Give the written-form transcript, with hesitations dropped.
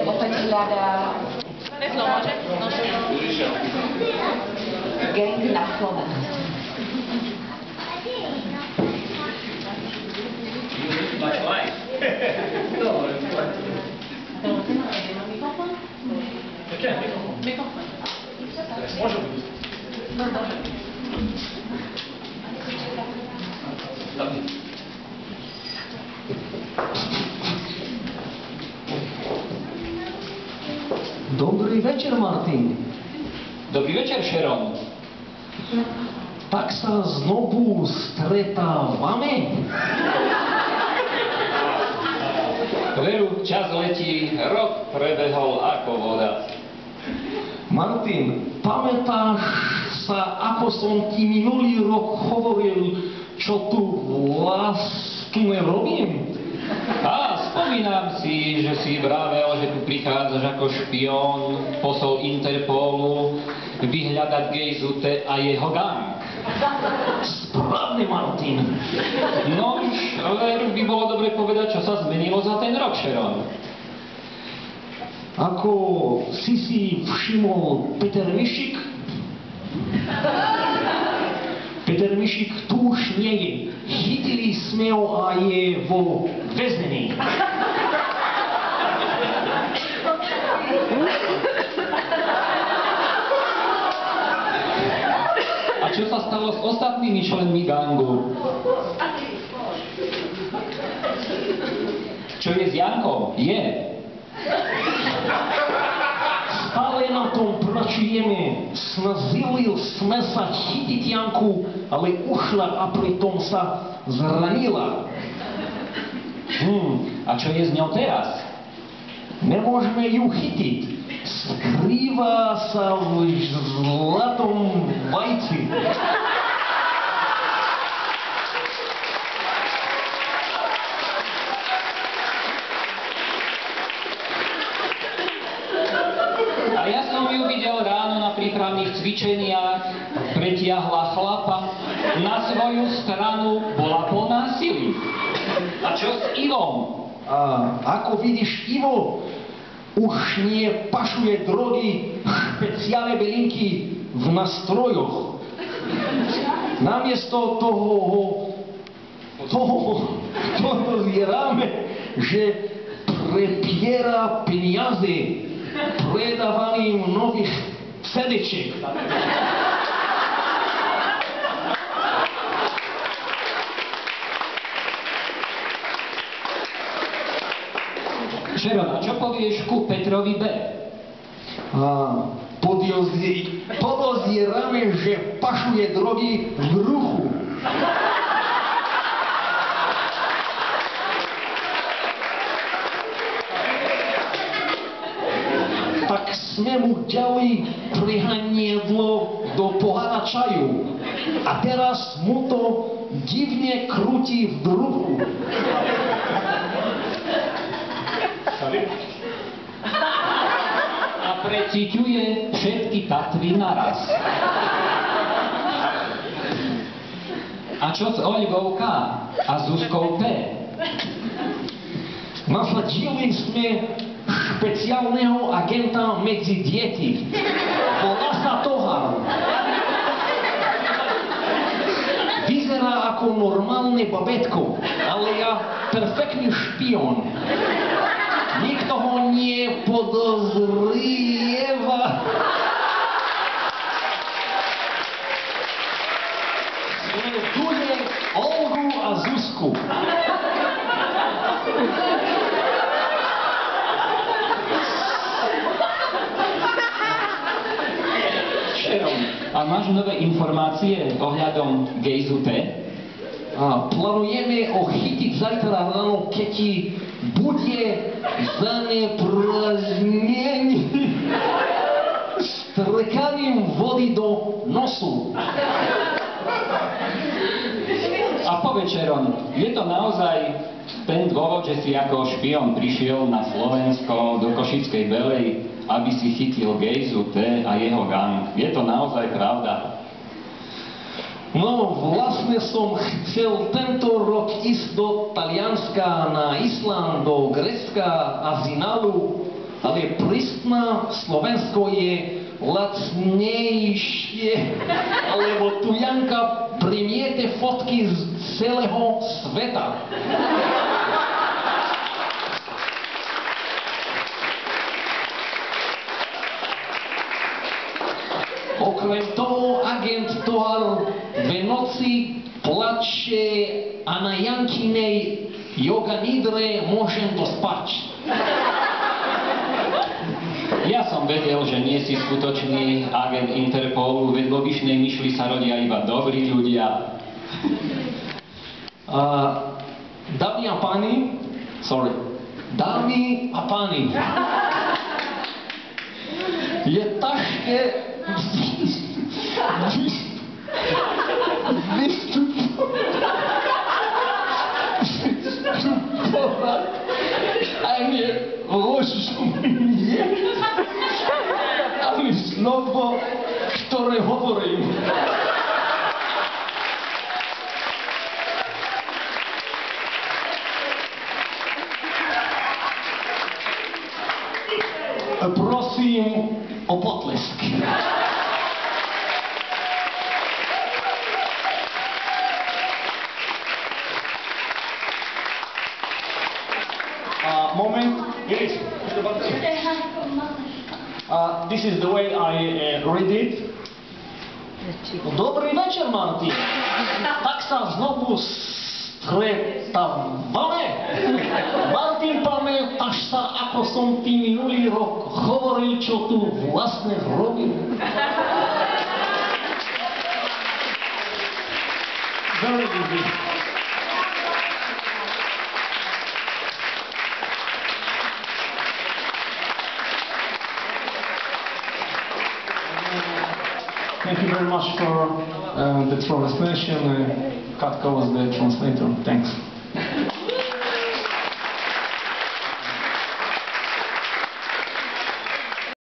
Opäť hľadá gang na Slovensku. Dobrý večer, Martin. Dobrý večer, Sharon. Tak sa znovu stretávame? Veru, čas letí, rok prebehol ako voda. Martin, pamätáš sa, ako som ti minulý rok hovoril, čo tu vlastne robím? Spomínam si, že si vravel, že tu prichádzaš ako špión, posol Interpolu, vyhľadať Gejzute a jeho gang. Správne, Martin. No, ale by bolo dobre povedať, čo sa zmenilo za ten rok, Sharon. Ako si všimol Peter Mišik? Peter Mišik tu už nie je. Chytili sme ho a je vo väznení. A čo sa stalo s ostatnými členmi gangu? Čo je s Jankom? Je. Stále na tom pracujeme. Snažili sme sa chytiť Janku, ale ušla a pritom sa zranila. A čo je s ňou teraz? Nemôžeme ju chytiť. Skrýva sa v zlatom vajci. A ja som ju videl ráno na prípravných cvičeniach, pretiahla chlapa, na svoju stranu bola plná sily. A čo s Ivom? A ako vidíš, Ivo už nie pašuje drogy, špeciálne bylinky v nastrojoch. Namiesto toho zjeráme, že prepiera peniaze predávaním nových sedečiek. Sharon, a čo povieš ku Petrovi B? Podozierame, že pašuje drogy v ruchu. Tak sme mu dali prihaniedlo do pohára čaju. A teraz mu to divne krúti v bruchu. A preciťuje všetky Tatry naraz. A čo s Olivou K a Zuzkou P? Nasadili sme špeciálneho agenta medzi deti. Volá sa Tohar. Vyzerá ako normálne babetko, ale ja perfektný špion. Nikto ho nie podozrieva. Sleduje Olgu a Zuzku. Sharon, a máš nové informácie ohľadom Gejzute? Plánujeme ho chytiť zajtra ráno, keď ti bude zaneprázdnený strkaním vody do nosu. A povedz, Sharon, je to naozaj ten dôvod, že si ako špion prišiel na Slovensko do Košickej Belej, aby si chytil Gejzute a jeho gang? Je to naozaj pravda? No, vlastne som chcel tento rok ísť do Talianska, na Island, do Grécka a Zinalu, ale pristná Slovensko je lacnejšie, lebo tu Janka primiete fotky z celého sveta. Okrem toho agent Tovar v noci plače a na Jankinej yoga nidre môžem dospať. Ja som vedel, že nie si skutočný agent Interpolu, veď vo Vyšnej myšli sa rodia iba dobrí ľudia. Dámy a páni, je ťažké vystupovať ani rozumie ani slovo, ktoré hovorím. Prosím o potlesk. Moment, Iris. This is the way I read it. Dobrý večer, Martin. Tak sa znovu stretávame. Martin, pamätáš sa, ako som ti minulý rok hovoril, čo tu vlastne robím? Very easy. Thank you very much for the translation. Katka was the translator. Thanks.